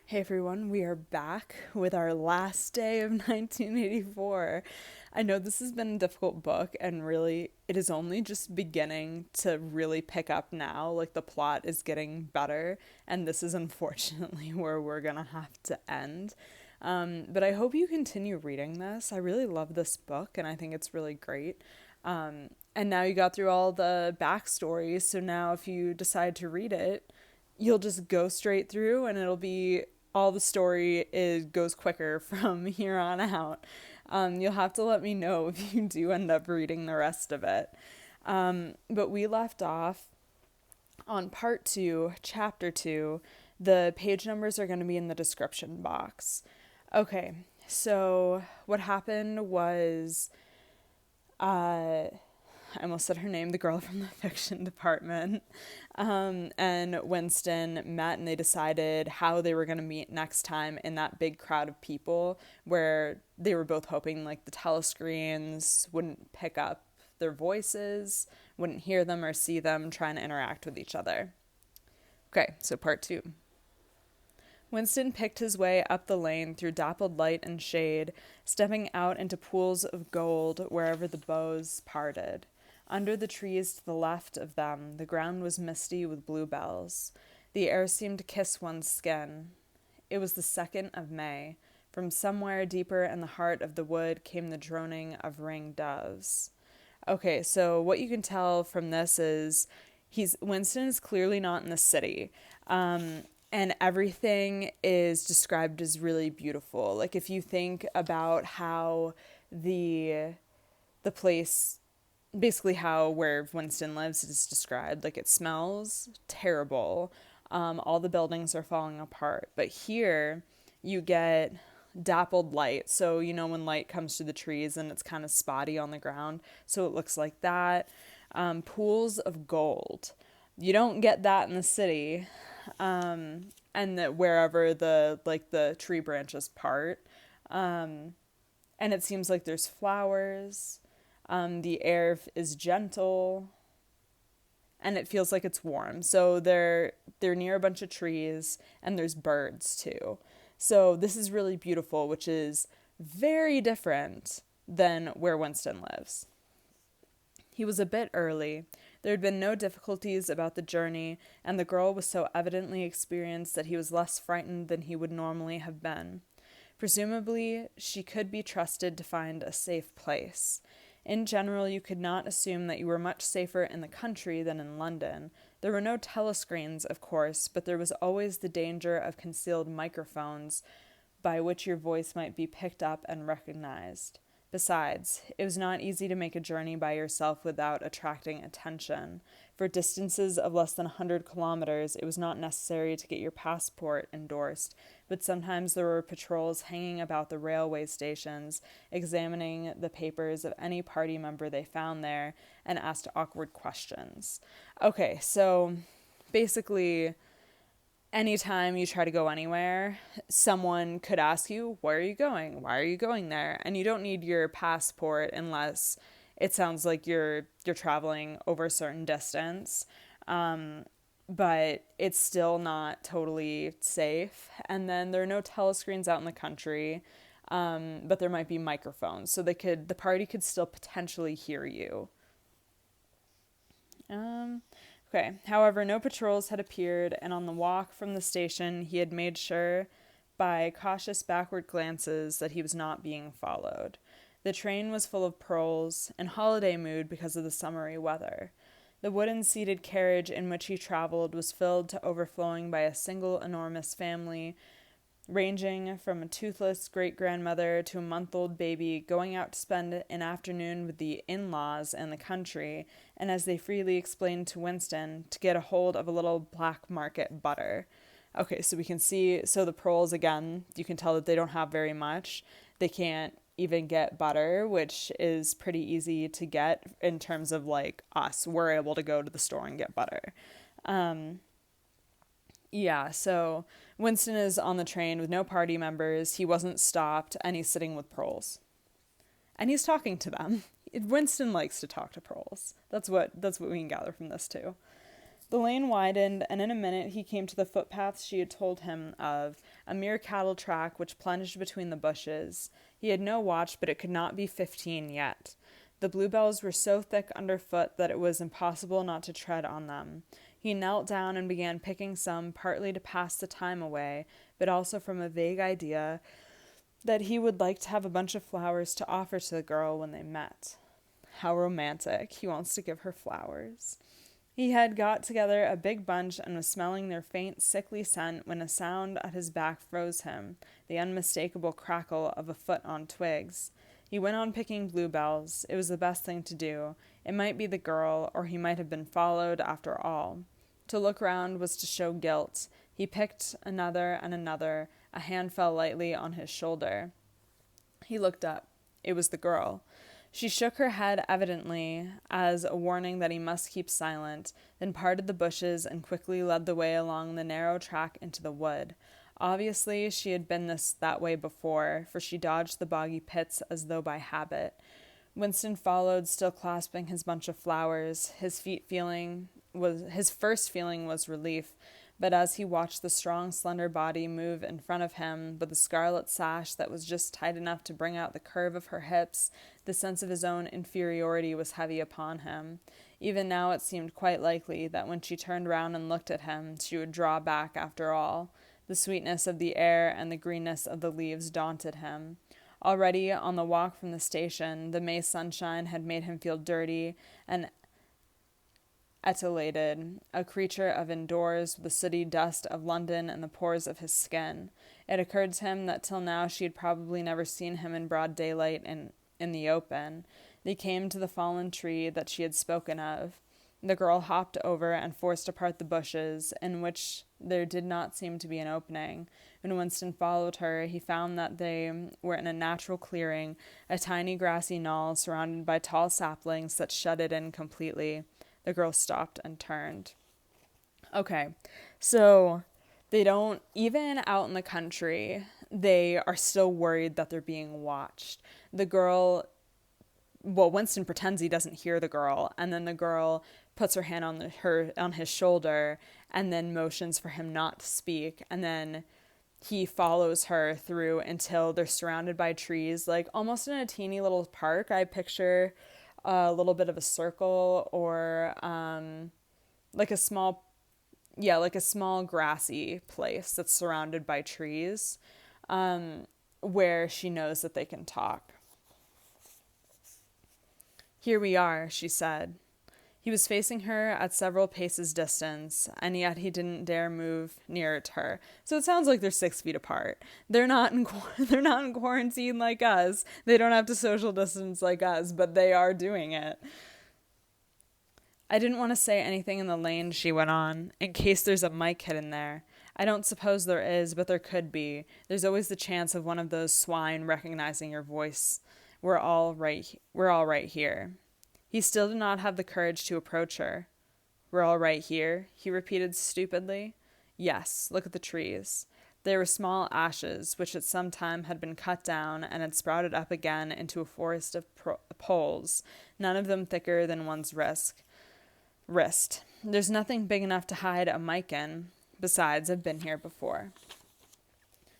Hey everyone, we are back with our last day of 1984. I know this has been a difficult book, and really, it is only just beginning to really pick up now. Like, the plot is getting better, and this is unfortunately where we're gonna have to end. But I hope you continue reading this. I really love this book, and I think it's really great. And now you got through all the backstory, so now if you decide to read it, you'll just go straight through and it'll be all the story is goes quicker from here on out. You'll have to let me know if you do end up reading the rest of it. But we left off on part two, chapter two. The page numbers are going to be in the description box. Okay, so what happened was I almost said her name, the girl from the fiction department, and Winston met and they decided how they were going to meet next time in that big crowd of people where they were both hoping like the telescreens wouldn't pick up their voices, wouldn't hear them or see them trying to interact with each other. Okay, so part two. Winston picked his way up the lane through dappled light and shade, stepping out into pools of gold wherever the boughs parted. Under the trees to the left of them, the ground was misty with bluebells. The air seemed to kiss one's skin. It was the 2nd of May. From somewhere deeper in the heart of the wood came the droning of ringed doves. Okay, so what you can tell from this is Winston is clearly not in the city. And everything is described as really beautiful. Like if you think about how the place, basically how where Winston lives is described, like it smells terrible. All the buildings are falling apart. But here you get dappled light. So you know when light comes through the trees and it's kind of spotty on the ground. So it looks like that. Pools of gold. You don't get that in the city. And that wherever the tree branches part, and it seems like there's flowers. The air is gentle, and it feels like it's warm. So they're near a bunch of trees, and there's birds too. So this is really beautiful, which is very different than where Winston lives. He was a bit early. There had been no difficulties about the journey, and the girl was so evidently experienced that he was less frightened than he would normally have been. Presumably, she could be trusted to find a safe place. In general, you could not assume that you were much safer in the country than in London. There were no telescreens, of course, but there was always the danger of concealed microphones by which your voice might be picked up and recognized. Besides, it was not easy to make a journey by yourself without attracting attention. For distances of less than 100 kilometers, it was not necessary to get your passport endorsed, but sometimes there were patrols hanging about the railway stations, examining the papers of any party member they found there, and asked awkward questions. Okay, so basically, anytime you try to go anywhere, someone could ask you, where are you going? Why are you going there? And you don't need your passport unless it sounds like you're traveling over a certain distance. But it's still not totally safe. And then there are no telescreens out in the country, but there might be microphones. So the party could still potentially hear you. Okay, however, no patrols had appeared, and on the walk from the station, he had made sure by cautious backward glances that he was not being followed. The train was full of proles, in holiday mood because of the summery weather. The wooden-seated carriage in which he traveled was filled to overflowing by a single enormous family, ranging from a toothless great-grandmother to a month-old baby, going out to spend an afternoon with the in-laws in the country, and as they freely explained to Winston, to get a hold of a little black market butter. Okay, so we can see, so the proles, again, you can tell that they don't have very much. They can't even get butter, which is pretty easy to get in terms of like us. We're able to go to the store and get butter. Yeah, so Winston is on the train with no party members. He wasn't stopped, and he's sitting with proles. And he's talking to them. Winston likes to talk to proles. That's what we can gather from this too. The lane widened, and in a minute he came to the footpath she had told him of, a mere cattle track which plunged between the bushes. He had no watch, but it could not be 15 yet. The bluebells were so thick underfoot that it was impossible not to tread on them. He knelt down and began picking some, partly to pass the time away, but also from a vague idea that he would like to have a bunch of flowers to offer to the girl when they met. How romantic. He wants to give her flowers. He had got together a big bunch and was smelling their faint, sickly scent when a sound at his back froze him, the unmistakable crackle of a foot on twigs. He went on picking bluebells. It was the best thing to do. It might be the girl, or he might have been followed after all. To look round was to show guilt. He picked another and another. A hand fell lightly on his shoulder. He looked up. It was the girl. She shook her head evidently as a warning that he must keep silent, then parted the bushes and quickly led the way along the narrow track into the wood. Obviously, she had been that way before, for she dodged the boggy pits as though by habit. Winston followed, still clasping his bunch of flowers. His first feeling was relief, but as he watched the strong, slender body move in front of him, with the scarlet sash that was just tight enough to bring out the curve of her hips, the sense of his own inferiority was heavy upon him. Even now it seemed quite likely that when she turned round and looked at him, she would draw back after all. The sweetness of the air and the greenness of the leaves daunted him. Already, on the walk from the station, the May sunshine had made him feel dirty and etiolated, a creature of indoors with the sooty dust of London in the pores of his skin. It occurred to him that till now she had probably never seen him in broad daylight in the open. They came to the fallen tree that she had spoken of. The girl hopped over and forced apart the bushes, in which there did not seem to be an opening. When Winston followed her, he found that they were in a natural clearing, a tiny grassy knoll surrounded by tall saplings that shut it in completely. The girl stopped and turned. Okay, so they don't, even out in the country, they are still worried that they're being watched. The girl, well, Winston pretends he doesn't hear the girl, and then the girl puts her hand on his shoulder and then motions for him not to speak, and then he follows her through until they're surrounded by trees, like almost in a teeny little park. I picture a little bit of a circle, or like a small grassy place that's surrounded by trees, where she knows that they can talk. "Here we are," she said. He was facing her at several paces distance, and yet he didn't dare move nearer to her. So it sounds like they're 6 feet apart. They're not in quarantine like us. They don't have to social distance like us, but they are doing it. "I didn't want to say anything in the lane," she went on, "in case there's a mic hidden there. I don't suppose there is, but there could be. There's always the chance of one of those swine recognizing your voice. We're all right here." He still did not have the courage to approach her. "We're all right here," he repeated stupidly. "Yes, look at the trees." They were small ashes, which at some time had been cut down and had sprouted up again into a forest of poles, none of them thicker than one's wrist. "There's nothing big enough to hide a mic in. Besides, I've been here before."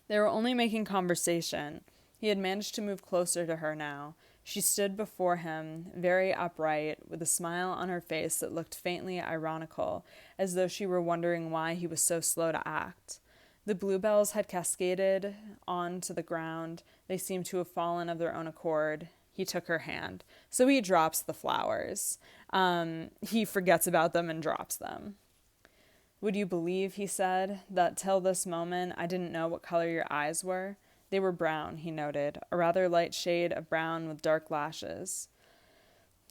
They were only making conversation. He had managed to move closer to her now. She stood before him, very upright, with a smile on her face that looked faintly ironical, as though she were wondering why he was so slow to act. The bluebells had cascaded on to the ground. They seemed to have fallen of their own accord. He took her hand. So he drops the flowers. He forgets about them and drops them. "Would you believe," he said, "that till this moment I didn't know what color your eyes were? They were brown," he noted, "a rather light shade of brown with dark lashes."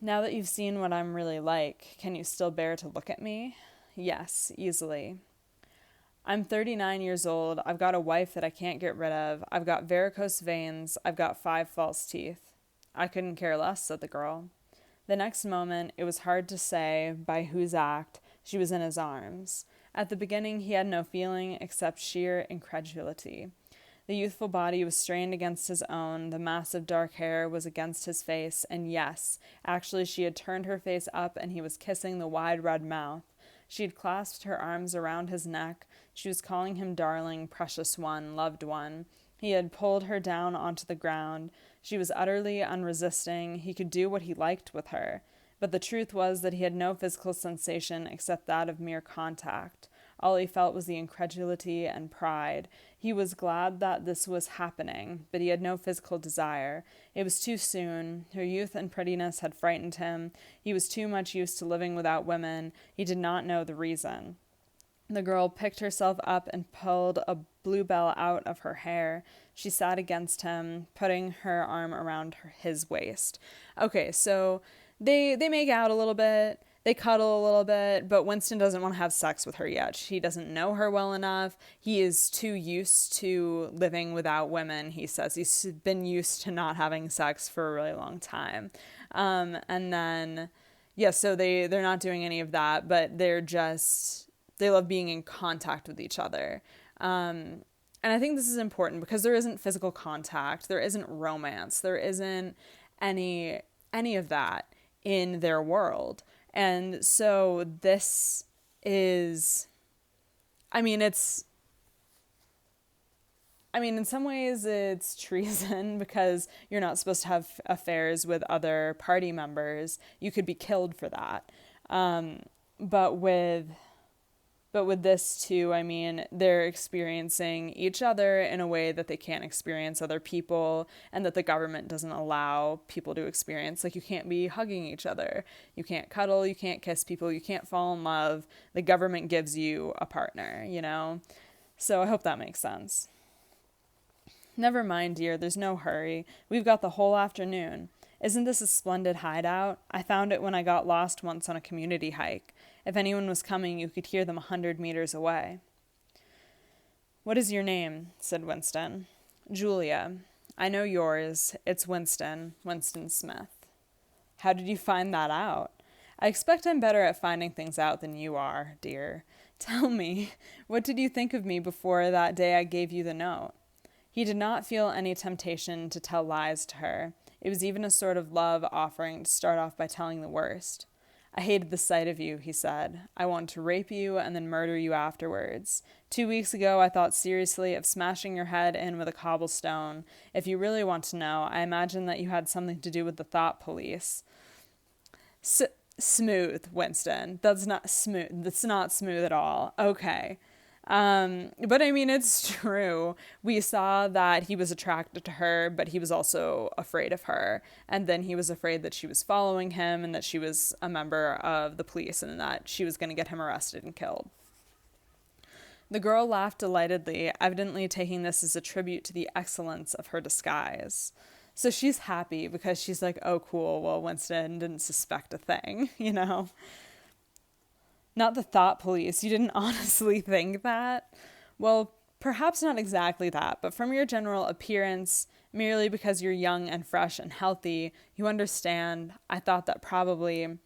"Now that you've seen what I'm really like, can you still bear to look at me?" "Yes, easily." "I'm 39 years old. I've got a wife that I can't get rid of. I've got varicose veins. I've got 5 false teeth." "I couldn't care less," said the girl. The next moment, it was hard to say by whose act, she was in his arms. At the beginning, he had no feeling except sheer incredulity. The youthful body was strained against his own, the mass of dark hair was against his face, and yes, actually she had turned her face up and he was kissing the wide red mouth. She had clasped her arms around his neck. She was calling him darling, precious one, loved one. He had pulled her down onto the ground. She was utterly unresisting. He could do what he liked with her. But the truth was that he had no physical sensation except that of mere contact. All he felt was the incredulity and pride. He was glad that this was happening, but he had no physical desire. It was too soon. Her youth and prettiness had frightened him. He was too much used to living without women. He did not know the reason. The girl picked herself up and pulled a bluebell out of her hair. She sat against him, putting her arm around his waist. Okay, so they make out a little bit. They cuddle a little bit, but Winston doesn't want to have sex with her yet. He doesn't know her well enough. He is too used to living without women, he says. He's been used to not having sex for a really long time. And then, yeah, so they're not doing any of that, but they love being in contact with each other. And I think this is important because there isn't physical contact. There isn't romance. There isn't any of that in their world. And so this is, in some ways it's treason because you're not supposed to have affairs with other party members. You could be killed for that. But with this too, they're experiencing each other in a way that they can't experience other people and that the government doesn't allow people to experience. Like, you can't be hugging each other. You can't cuddle. You can't kiss people. You can't fall in love. The government gives you a partner, So I hope that makes sense. Never mind, dear. There's no hurry. We've got the whole afternoon. Isn't this a splendid hideout? I found it when I got lost once on a community hike. If anyone was coming, you could hear them 100 meters away. What is your name? Said Winston. Julia. I know yours. It's Winston Smith. How did you find that out? I expect I'm better at finding things out than you are, dear. Tell me, what did you think of me before that day I gave you the note? He did not feel any temptation to tell lies to her. It was even a sort of love offering to start off by telling the worst. I hated the sight of you, he said. I wanted to rape you and then murder you afterwards. 2 weeks ago, I thought seriously of smashing your head in with a cobblestone. If you really want to know, I imagine that you had something to do with the thought police. Smooth, Winston. That's not smooth. That's not smooth at all. Okay. But it's true. We saw that he was attracted to her, but he was also afraid of her. And then he was afraid that she was following him and that she was a member of the police and that she was going to get him arrested and killed. The girl laughed delightedly, evidently taking this as a tribute to the excellence of her disguise. So she's happy because she's like, oh, cool. Well, Winston didn't suspect a thing, Not the thought police. You didn't honestly think that? Well, perhaps not exactly that, but from your general appearance, merely because you're young and fresh and healthy, you understand. I thought that probably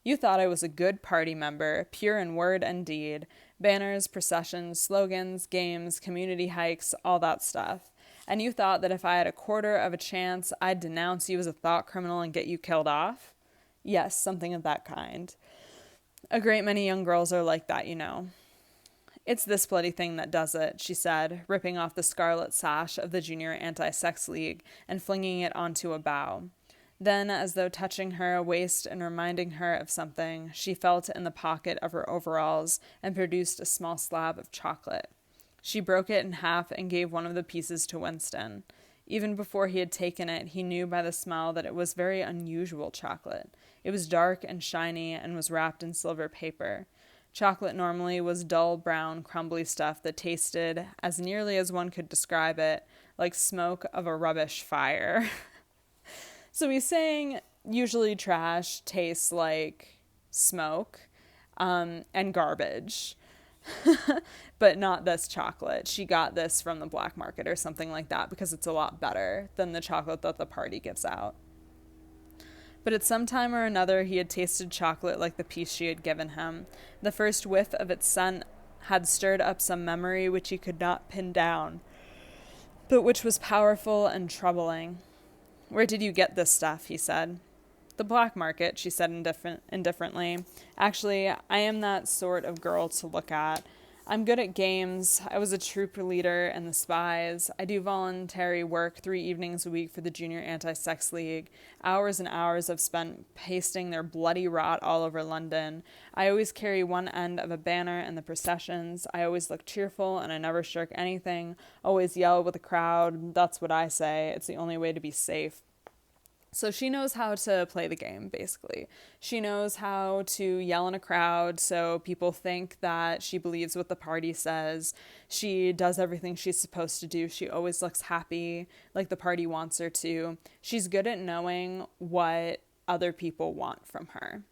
you thought I was a good party member, pure in word and deed. Banners, processions, slogans, games, community hikes, all that stuff. And you thought that if I had a quarter of a chance, I'd denounce you as a thought criminal and get you killed off? Yes, something of that kind. A great many young girls are like that, It's this bloody thing that does it, she said, ripping off the scarlet sash of the Junior Anti-Sex League and flinging it onto a bough. Then, as though touching her waist and reminding her of something, she felt in the pocket of her overalls and produced a small slab of chocolate. She broke it in half and gave one of the pieces to Winston. Even before he had taken it, he knew by the smell that it was very unusual chocolate. It was dark and shiny and was wrapped in silver paper. Chocolate normally was dull, brown, crumbly stuff that tasted, as nearly as one could describe it, like smoke of a rubbish fire. So he's saying usually trash tastes like smoke and garbage. But not this chocolate. She got this from the black market or something like that because it's a lot better than the chocolate that the party gives out. But at some time or another he had tasted chocolate like the piece she had given him. The first whiff of its scent had stirred up some memory which he could not pin down, but which was powerful and troubling. Where did you get this stuff? He said. The black market, she said indifferently. Actually, I am that sort of girl to look at. I'm good at games. I was a troop leader in the Spies. I do voluntary work 3 evenings a week for the Junior Anti-Sex League. Hours and hours I've spent pasting their bloody rot all over London. I always carry one end of a banner in the processions. I always look cheerful and I never shirk anything. Always yell with the crowd. That's what I say. It's the only way to be safe. So she knows how to play the game, basically. She knows how to yell in a crowd so people think that she believes what the party says. She does everything she's supposed to do. She always looks happy, like the party wants her to. She's good at knowing what other people want from her.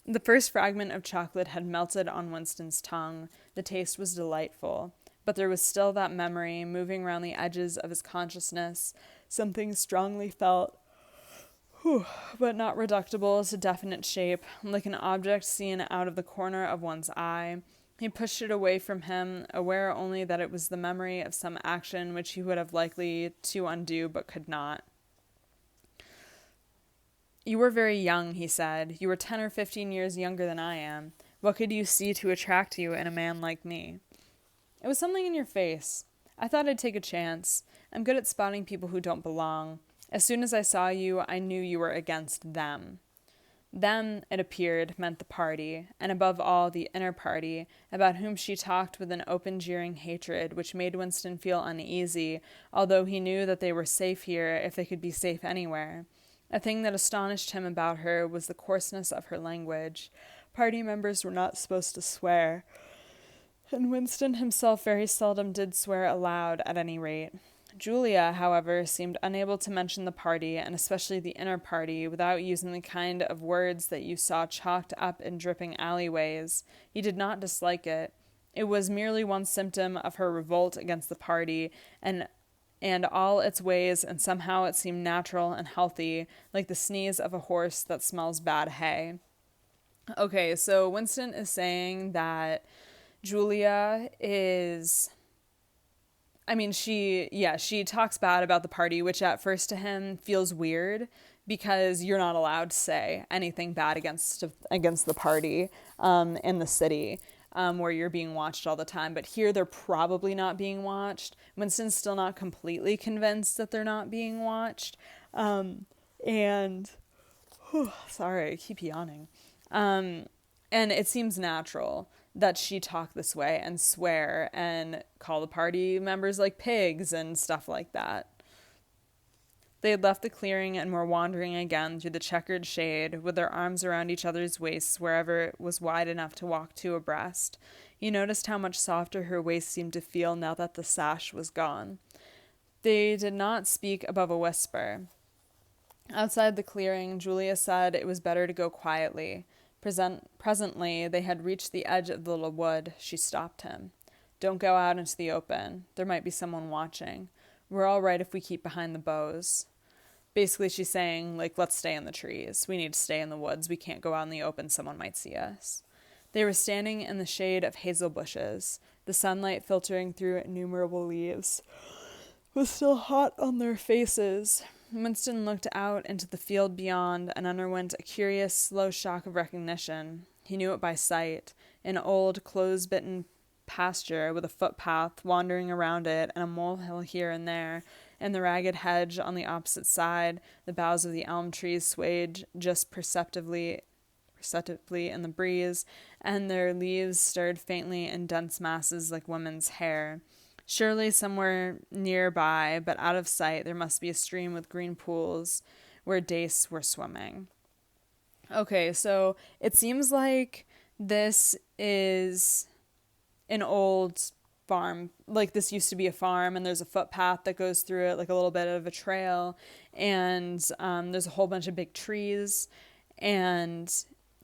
The first fragment of chocolate had melted on Winston's tongue. The taste was delightful. But there was still that memory moving around the edges of his consciousness, something strongly felt, but not reducible to definite shape, like an object seen out of the corner of one's eye. He pushed it away from him, aware only that it was the memory of some action which he would have likely to undo but could not. You were very young, he said. You were 10 or 15 years younger than I am. What could you see to attract you in a man like me? It was something in your face. I thought I'd take a chance. I'm good at spotting people who don't belong. As soon as I saw you, I knew you were against them. Them, it appeared, meant the party, and above all the inner party, about whom she talked with an open jeering hatred which made Winston feel uneasy, although he knew that they were safe here if they could be safe anywhere. A thing that astonished him about her was the coarseness of her language. Party members were not supposed to swear, and Winston himself very seldom did swear aloud, at any rate. Julia, however, seemed unable to mention the party, and especially the inner party, without using the kind of words that you saw chalked up in dripping alleyways. He did not dislike it. It was merely one symptom of her revolt against the party, and all its ways, and somehow it seemed natural and healthy, like the sneeze of a horse that smells bad hay. Okay, so Winston is saying that Julia is, she talks bad about the party, which at first to him feels weird because you're not allowed to say anything bad against the party in the city where you're being watched all the time. But here they're probably not being watched. Winston's still not completely convinced that they're not being watched. Sorry, I keep yawning. And it seems natural that she talk this way and swear and call the party members like pigs and stuff like that. They had left the clearing and were wandering again through the checkered shade with their arms around each other's waists wherever it was wide enough to walk two abreast. He noticed how much softer her waist seemed to feel now that the sash was gone. They did not speak above a whisper. Outside the clearing, Julia said it was better to go quietly. Presently, they had reached the edge of the little wood. She stopped him. Don't go out into the open. There might be someone watching. We're all right if we keep behind the boughs. Basically, she's saying, let's stay in the trees. We need to stay in the woods. We can't go out in the open. Someone might see us. They were standing in the shade of hazel bushes. The sunlight filtering through innumerable leaves was still hot on their faces. Winston looked out into the field beyond and underwent a curious, slow shock of recognition. He knew it by sight. An old, clothes-bitten pasture with a footpath wandering around it and a molehill here and there, and the ragged hedge on the opposite side. The boughs of the elm trees swayed just perceptibly in the breeze, and their leaves stirred faintly in dense masses like women's hair. Surely somewhere nearby, but out of sight, there must be a stream with green pools where dace were swimming. Okay, so it seems like this is an old farm. This used to be a farm, and there's a footpath that goes through it, a little bit of a trail, and there's a whole bunch of big trees, and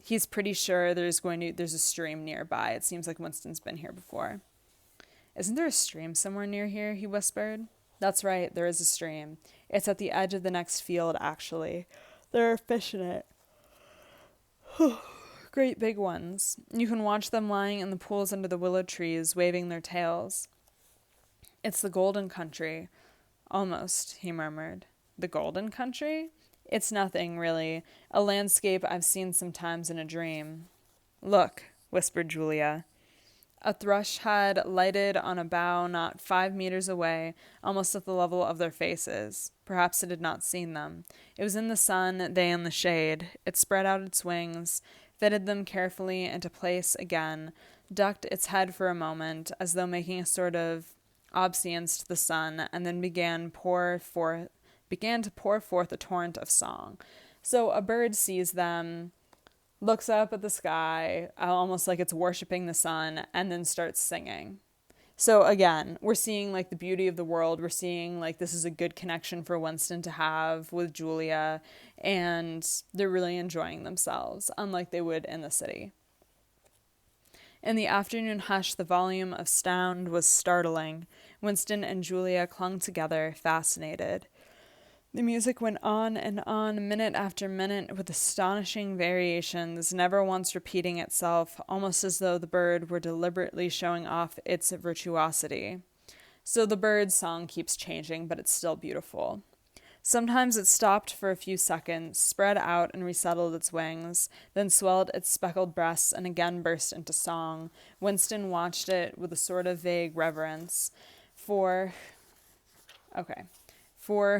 he's pretty sure there's a stream nearby. It seems like Winston's been here before. Isn't there a stream somewhere near here? He whispered. That's right, there is a stream. It's at the edge of the next field, actually. There are fish in it. Great big ones. You can watch them lying in the pools under the willow trees, waving their tails. It's the golden country. Almost, he murmured. The golden country? It's nothing, really. A landscape I've seen sometimes in a dream. Look, whispered Julia. A thrush had lighted on a bough not 5 meters away, almost at the level of their faces. Perhaps it had not seen them. It was in the sun, they in the shade. It spread out its wings, fitted them carefully into place again, ducked its head for a moment, as though making a sort of obeisance to the sun, and then began to pour forth a torrent of song. So a bird sees them, looks up at the sky, almost like it's worshiping the sun, and then starts singing. So again, we're seeing like the beauty of the world. We're seeing like this is a good connection for Winston to have with Julia, and they're really enjoying themselves, unlike they would in the city. In the afternoon hush, the volume of sound was startling. Winston and Julia clung together, fascinated. The music went on, minute after minute, with astonishing variations, never once repeating itself, almost as though the bird were deliberately showing off its virtuosity. So the bird's song keeps changing, but it's still beautiful. Sometimes it stopped for a few seconds, spread out and resettled its wings, then swelled its speckled breasts and again burst into song. Winston watched it with a sort of vague reverence. For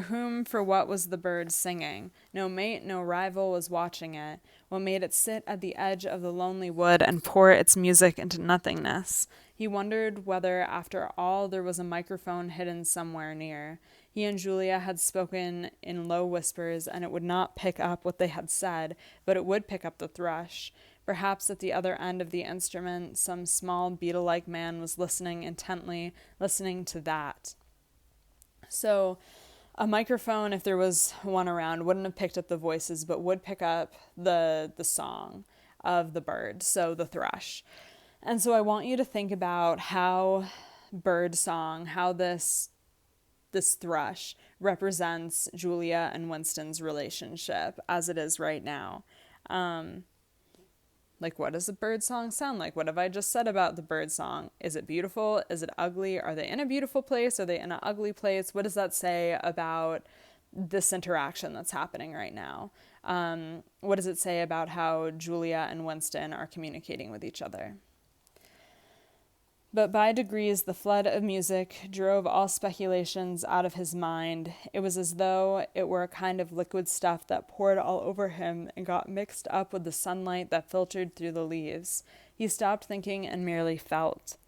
whom, for what was the bird singing? No mate, no rival was watching it. What made it sit at the edge of the lonely wood and pour its music into nothingness? He wondered whether, after all, there was a microphone hidden somewhere near. He and Julia had spoken in low whispers, and it would not pick up what they had said, but it would pick up the thrush. Perhaps at the other end of the instrument, some small beetle-like man was listening intently, listening to that. So a microphone, if there was one around, wouldn't have picked up the voices, but would pick up the song of the bird, so the thrush. And so I want you to think about how bird song, how this thrush represents Julia and Winston's relationship as it is right now. Like, what does a bird song sound like? What have I just said about the bird song? Is it beautiful? Is it ugly? Are they in a beautiful place? Are they in an ugly place? What does that say about this interaction that's happening right now? What does it say about how Julia and Winston are communicating with each other? But by degrees, the flood of music drove all speculations out of his mind. It was as though it were a kind of liquid stuff that poured all over him and got mixed up with the sunlight that filtered through the leaves. He stopped thinking and merely felt.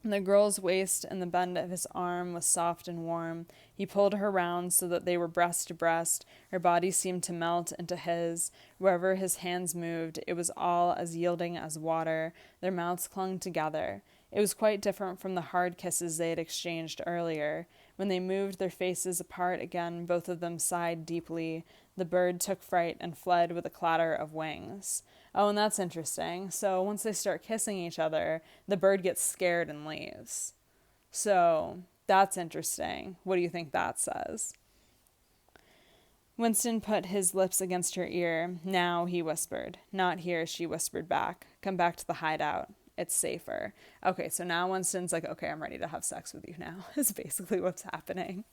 The girl's waist and the bend of his arm was soft and warm. He pulled her round so that they were breast to breast. Her body seemed to melt into his. Wherever his hands moved, it was all as yielding as water. Their mouths clung together. It was quite different from the hard kisses they had exchanged earlier. When they moved their faces apart again, both of them sighed deeply. The bird took fright and fled with a clatter of wings. Oh, and that's interesting. So once they start kissing each other, the bird gets scared and leaves. So that's interesting. What do you think that says? Winston put his lips against her ear. Now, he whispered. Not here, she whispered back. Come back to the hideout. It's safer. Okay, so now Winston's like, okay, I'm ready to have sex with you now, is basically what's happening.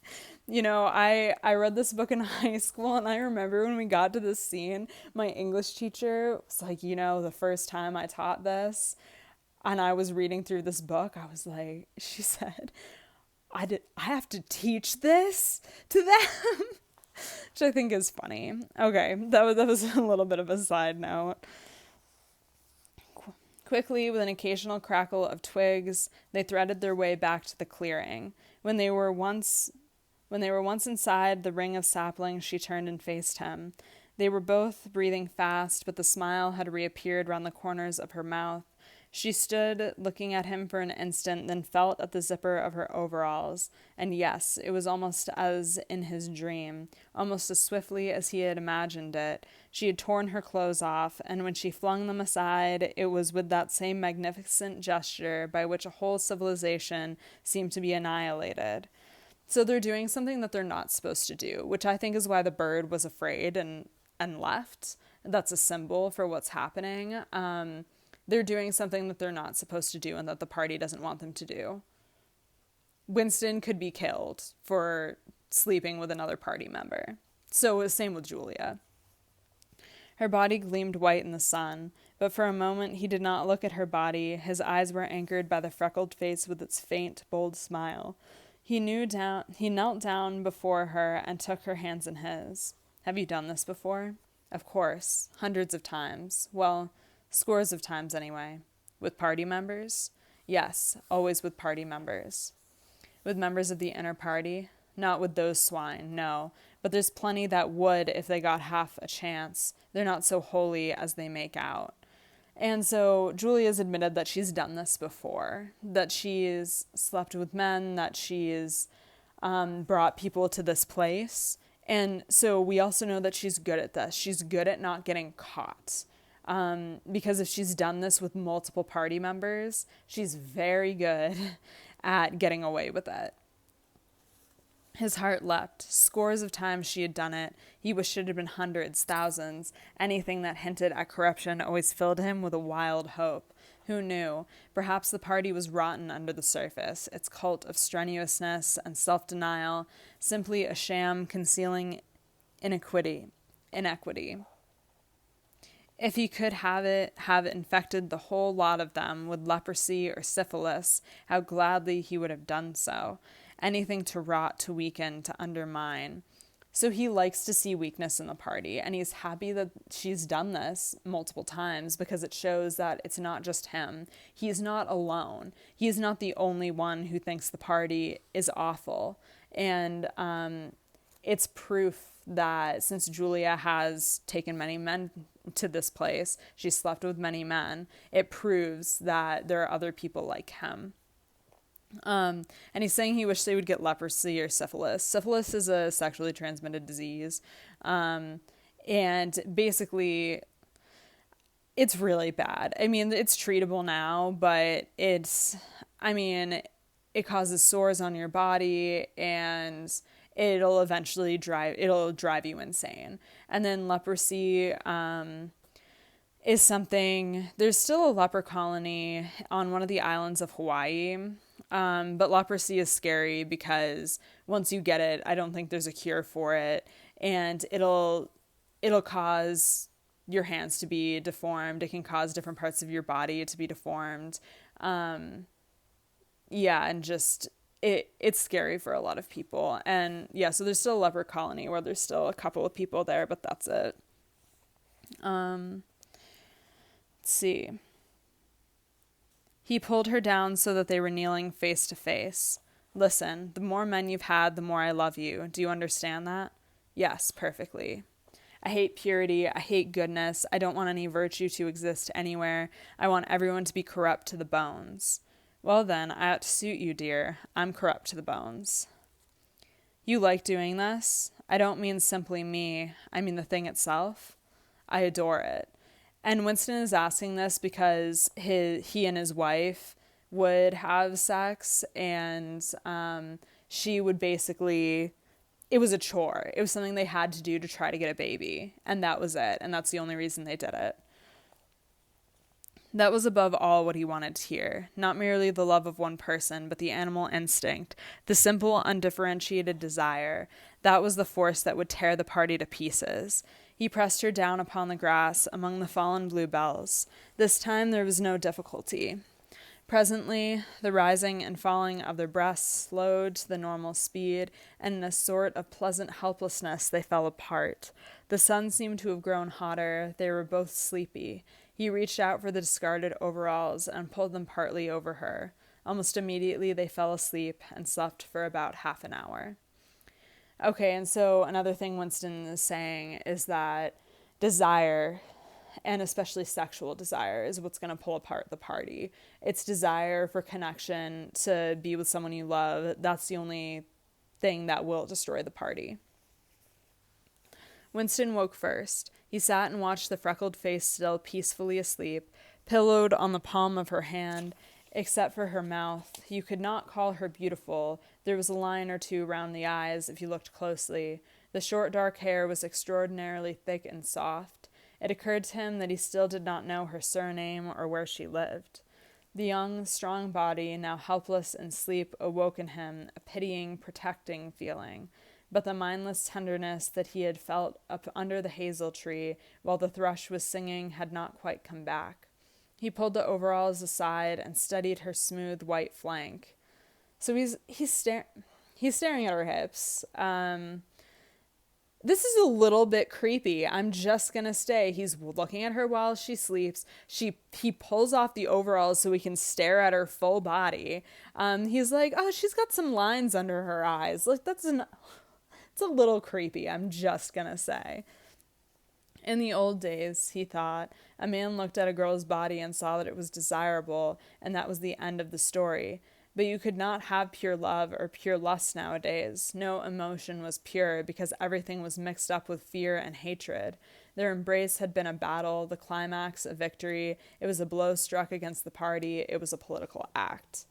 You know, I read this book in high school, and I remember when we got to this scene, my English teacher was like, you know, the first time I taught this, and I was reading through this book, I was like, she said, I have to teach this to them, which I think is funny. Okay, that was a little bit of a side note. Quickly, with an occasional crackle of twigs, they threaded their way back to the clearing. When they were once inside the ring of saplings, she turned and faced him. They were both breathing fast, but the smile had reappeared round the corners of her mouth. She stood looking at him for an instant, then felt at the zipper of her overalls. And yes, it was almost as in his dream, almost as swiftly as he had imagined it. She had torn her clothes off, and when she flung them aside, it was with that same magnificent gesture by which a whole civilization seemed to be annihilated. So they're doing something that they're not supposed to do, which I think is why the bird was afraid and left. That's a symbol for what's happening. They're doing something that they're not supposed to do and that the party doesn't want them to do. Winston could be killed for sleeping with another party member. So it was same with Julia. Her body gleamed white in the sun, but for a moment he did not look at her body. His eyes were anchored by the freckled face with its faint, bold smile. He knelt down before her and took her hands in his. Have you done this before? Of course, hundreds of times. Well, scores of times anyway. With party members? Yes, always with party members. With members of the inner party? Not with those swine, no. But there's plenty that would if they got half a chance. They're not so holy as they make out. And so Julia's admitted that she's done this before, that she's slept with men, that she's brought people to this place. And so we also know that she's good at this. She's good at not getting caught. Because if she's done this with multiple party members, she's very good at getting away with it. His heart leapt. Scores of times she had done it. He wished it had been hundreds, thousands. Anything that hinted at corruption always filled him with a wild hope. Who knew? Perhaps the party was rotten under the surface, its cult of strenuousness and self-denial, simply a sham concealing inequity. If he could have it infected the whole lot of them with leprosy or syphilis, how gladly he would have done so. Anything to rot, to weaken, to undermine. So he likes to see weakness in the party, and he's happy that she's done this multiple times because it shows that it's not just him. He's not alone. He's not the only one who thinks the party is awful. And it's proof that since Julia has taken many men to this place, she's slept with many men, it proves that there are other people like him. And he's saying he wished they would get leprosy or syphilis. Syphilis is a sexually transmitted disease. And basically, it's really bad. I mean, it's treatable now, but it causes sores on your body and it'll eventually drive you insane. And then leprosy, is something, there's still a leper colony on one of the islands of Hawaii. But leprosy is scary because once you get it, I don't think there's a cure for it. And it'll cause your hands to be deformed. It can cause different parts of your body to be deformed. And just, it's scary for a lot of people. And yeah, so there's still a leper colony where there's still a couple of people there, but that's it. Let's see. He pulled her down so that they were kneeling face to face. Listen, the more men you've had, the more I love you. Do you understand that? Yes, perfectly. I hate purity. I hate goodness. I don't want any virtue to exist anywhere. I want everyone to be corrupt to the bones. Well then, I ought to suit you, dear. I'm corrupt to the bones. You like doing this? I don't mean simply me. I mean the thing itself. I adore it. And Winston is asking this because he and his wife would have sex, and she would basically, it was a chore. It was something they had to do to try to get a baby, and that was it, and that's the only reason they did it. That was above all what he wanted to hear, not merely the love of one person, but the animal instinct, the simple, undifferentiated desire. That was the force that would tear the party to pieces. He pressed her down upon the grass among the fallen bluebells. This time there was no difficulty. Presently, the rising and falling of their breasts slowed to the normal speed, and in a sort of pleasant helplessness they fell apart. The sun seemed to have grown hotter. They were both sleepy. He reached out for the discarded overalls and pulled them partly over her. Almost immediately they fell asleep and slept for about half an hour. Okay, and so another thing Winston is saying is that desire, and especially sexual desire, is what's going to pull apart the party. It's desire for connection, to be with someone you love. That's the only thing that will destroy the party. Winston woke first. He sat and watched the freckled face still peacefully asleep, pillowed on the palm of her hand. Except for her mouth, you could not call her beautiful. There was a line or two round the eyes if you looked closely. The short dark hair was extraordinarily thick and soft. It occurred to him that he still did not know her surname or where she lived. The young, strong body, now helpless in sleep, awoke in him a pitying, protecting feeling. but the mindless tenderness that he had felt up under the hazel tree while the thrush was singing had not quite come back. He pulled the overalls aside and studied her smooth white flank. So he's staring at her hips. This is a little bit creepy. I'm just gonna say he's looking at her while she sleeps. He pulls off the overalls so we can stare at her full body. He's like, oh, she's got some lines under her eyes. Like it's a little creepy. I'm just gonna say. In the old days, he thought, a man looked at a girl's body and saw that it was desirable, and that was the end of the story. But you could not have pure love or pure lust nowadays. No emotion was pure because everything was mixed up with fear and hatred. Their embrace had been a battle, the climax a victory. It was a blow struck against the party. It was a political act.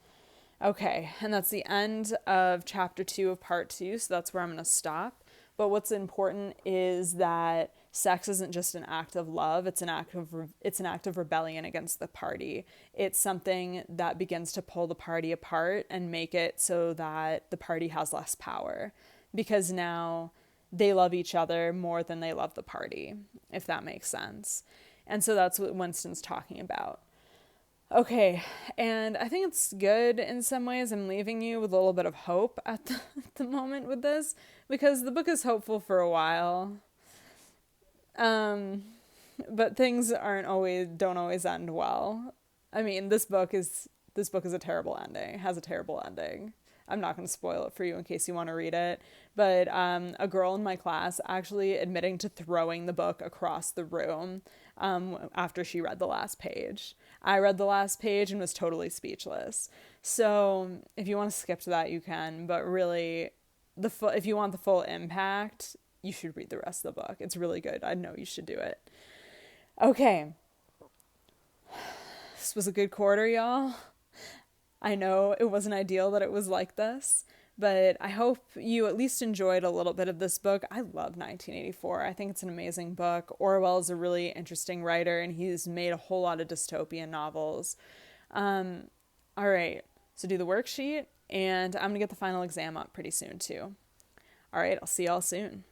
Okay, and that's the end of chapter 2 of part 2, so that's where I'm going to stop. But what's important is that sex isn't just an act of love, it's an act of rebellion against the party. It's something that begins to pull the party apart and make it so that the party has less power, because now they love each other more than they love the party, if that makes sense. And so that's what Winston's talking about. Okay, and I think it's good in some ways. I'm leaving you with a little bit of hope at the moment with this, because the book is hopeful for a while. But things don't always end well. I mean, this book is a terrible ending. It has a terrible ending. I'm not going to spoil it for you in case you want to read it. But a girl in my class actually admitting to throwing the book across the room after she read the last page. I read the last page and was totally speechless. So if you want to skip to that, you can. But really, if you want the full impact, you should read the rest of the book. It's really good. I know you should do it. Okay. This was a good quarter, y'all. I know it wasn't ideal that it was like this, but I hope you at least enjoyed a little bit of this book. I love 1984. I think it's an amazing book. Orwell is a really interesting writer, and he's made a whole lot of dystopian novels. All right, so do the worksheet, and I'm going to get the final exam up pretty soon, too. All right, I'll see y'all soon.